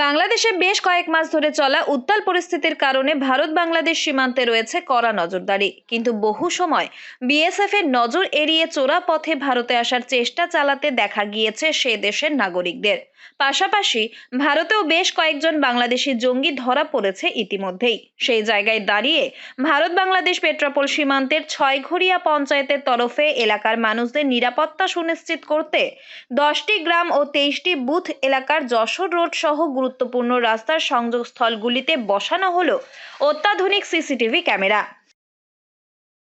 বাংলাদেশে বেশ কয়েক মাস ধরে চলা উত্তাল পরিস্থিতির কারণে ভারত বাংলাদেশ সীমান্তে রয়েছে কড়া নজরদারি। কিন্তু বহু সময় বিএসএফ এর নজর এড়িয়ে চোরা পথে ভারতে আসার চেষ্টা চালাতে দেখা গিয়েছে সে দেশের নাগরিকদের। পাশাপাশি ভারতেও বেশ কয়েকজন বাংলাদেশি জঙ্গি ধরা পড়েছে ইতিমধ্যেই। সেই জায়গায় দাঁড়িয়ে ভারত বাংলাদেশ পেট্রাপোল সীমান্তের ছয়ঘরিয়া পঞ্চায়েতের তরফে এলাকার মানুষদের নিরাপত্তা সুনিশ্চিত করতে 10টি গ্রাম ও 23টি বুথ এলাকার যশোর রোড সহ গুরুত্বপূর্ণ রাস্তার সংযোগস্থলগুলিতে বসানো হলো অত্যাধুনিক সিসিটিভি ক্যামেরা।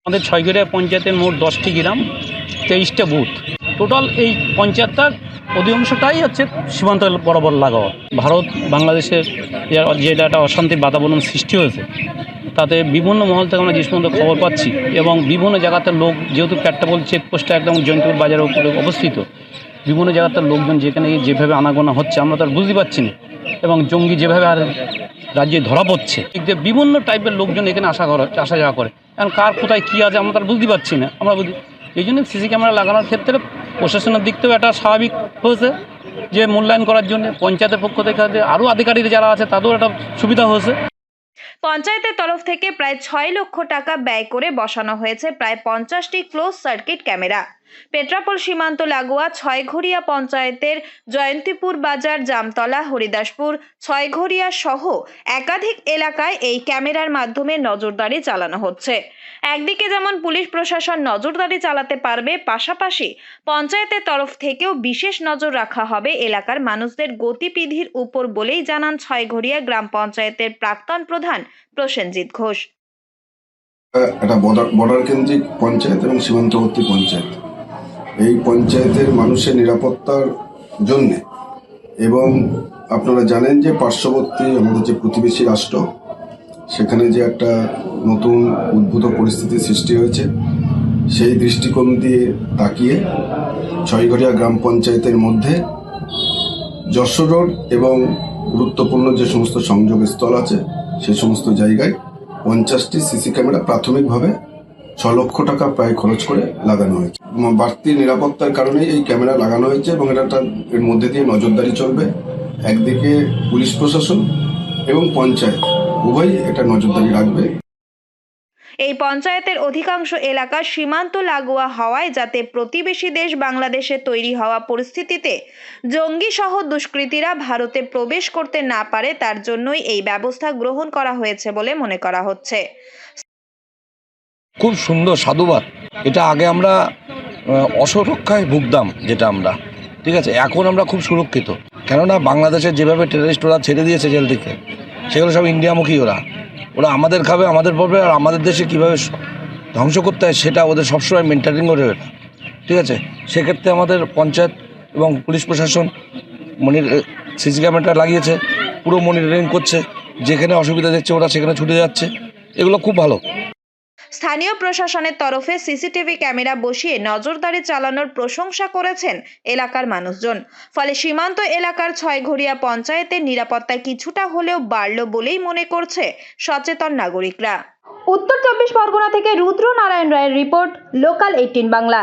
আমাদের ছয়ঘরিয়া পঞ্চায়েতের মোট 10টি গ্রাম, 23টা বুথ, টোটাল এই পঞ্চায়েতটার অধিকাংশটাই হচ্ছে সীমান্ত বরাবর লাগাও। ভারত বাংলাদেশের যেটা একটা অশান্তির বাতাবরণ সৃষ্টি হয়েছে, তাতে বিভিন্ন মহল থেকে আমরা যে পর্যন্ত খবর পাচ্ছি এবং বিভিন্ন জায়গাতে লোক, যেহেতু পেট্রাপোল চেকপোস্টটা একদম জয়ন্তপুর বাজারের উপরে অবস্থিত, বিভিন্ন জায়গাতে লোকজন যেখানে যেভাবে আনাগোনা হচ্ছে আমরা তার বুঝতে পারছি না, এবং জঙ্গি যেভাবে আর রাজ্যে ধরা পড়ছে, বিভিন্ন টাইপের লোকজন এখানে আসা যাওয়া করে। এখন কার কোথায় কী আছে আমরা তার বুঝতে পারছি না। আমরা বুঝি এই জন্য সিসি ক্যামেরা লাগানোর ক্ষেত্রে প্রশাসনের দিক থেকেও একটা স্বাভাবিক হয়েছে, যে মূল্যায়ন করার জন্য পঞ্চায়েতের পক্ষ থেকে আরও আধিকারিক যারা আছে তাদেরও একটা সুবিধা হয়েছে। পঞ্চায়েতের তরফ থেকে প্রায় 6 লক্ষ টাকা ব্যয় করে বসানো হয়েছে প্রায় 50টি ক্লোজ সার্কিট ক্যামেরা। পেট্রাপোল সীমান্ত লাগোয়া ছয়ঘরিয়া পঞ্চায়েতের জয়ন্তীপুর বাজার, জামতলা, হরিদাসপুর, ছয়ঘরিয়া সহ একাধিক এলাকায় এই ক্যামেরার মাধ্যমে নজরদারি চালানো হচ্ছে। একদিকে যেমন পুলিশ প্রশাসন নজরদারি চালাতে পারবে, পাশাপাশি পঞ্চায়েতের তরফ থেকেও বিশেষ নজর রাখা হবে এলাকার মানুষদের গতিবিধির উপর বলেই জানান ছয়ঘরিয়া গ্রাম পঞ্চায়েতের প্রাক্তন প্রধান প্রসেনজিৎ ঘোষ। এটা বর্ডার কেন্দ্রিক পঞ্চায়েত এবং সীমান্তবর্তী পঞ্চায়েত। এই পঞ্চায়েতের মানুষের নিরাপত্তার জন্য, এবং আপনারা জানেন যে পার্শ্ববর্তী আমাদের যে প্রতিবেশী রাষ্ট্র, সেখানে যে একটা নতুন উদ্ভূত পরিস্থিতির সৃষ্টি হয়েছে, সেই দৃষ্টিকোণ দিয়ে তাকিয়ে ছয়ঘরিয়া গ্রাম পঞ্চায়েতের মধ্যে যশোর রোড এবং গুরুত্বপূর্ণ যে সমস্ত সংযোগস্থল আছে সে সমস্ত জায়গায় 50টি সিসি ক্যামেরা প্রাথমিকভাবে 6 লক্ষ টাকা প্রায় খরচ করে লাগানো হয়েছে। বাড়তি নিরাপত্তার কারণে এই ক্যামেরা লাগানো হয়েছে এবং এর মধ্যে দিয়ে নজরদারি চলবে। একদিকে পুলিশ প্রশাসন এবং পঞ্চায়েত উভয়ই এটা নজরদারি রাখবে। এই পঞ্চায়েতের অধিকাংশ এলাকা সীমান্ত লাগোয়া হওয়ায় যাতে প্রতিবেশী দেশ বাংলাদেশে তৈরি হওয়া পরিস্থিতিতে জঙ্গি সহ দুষ্কৃতীরা ভারতে প্রবেশ করতে না পারে, তার জন্যই এই ব্যবস্থা গ্রহণ করা হয়েছে বলে মনে করা হচ্ছে। খুব সুন্দর, সাধুবাদ। এটা আগে আমরা অসুরক্ষায় ভুগতাম, যেটা আমরা, ঠিক আছে, এখন আমরা খুব সুরক্ষিত। কেননা বাংলাদেশের যেভাবে টেররিস্ট ওরা ছেড়ে দিয়েছে জেল থেকে, সেগুলো সব ইন্ডিয়ামুখী। ওরা আমাদের খাবে, আমাদের পড়বে, আর আমাদের দেশে কীভাবে ধ্বংস করতে হয় সেটা ওদের সবসময় মেনটেনিং করে, ঠিক আছে। সেক্ষেত্রে আমাদের পঞ্চায়েত এবং পুলিশ প্রশাসন সিসি ক্যামেরাটা লাগিয়েছে, পুরো মনিটরিং করছে, যেখানে অসুবিধা দেখছে ওরা সেখানে ছুটে যাচ্ছে। এগুলো খুব ভালো। স্থানীয় প্রশাসনের তরফে সিসিটিভি ক্যামেরা বসিয়ে নজরদারি চালানোর প্রশংসা করেছেন এলাকার মানুষজন। ফলে সীমান্ত এলাকার ছয়ঘরিয়া পঞ্চায়েতের নিরাপত্তা কিছুটা হলেও বাড়ল বলেই মনে করছে সচেতন নাগরিকরা। উত্তর 24 পরগনা থেকে রুদ্র নারায়ণ রায়ের রিপোর্ট, লোকাল 18 বাংলা।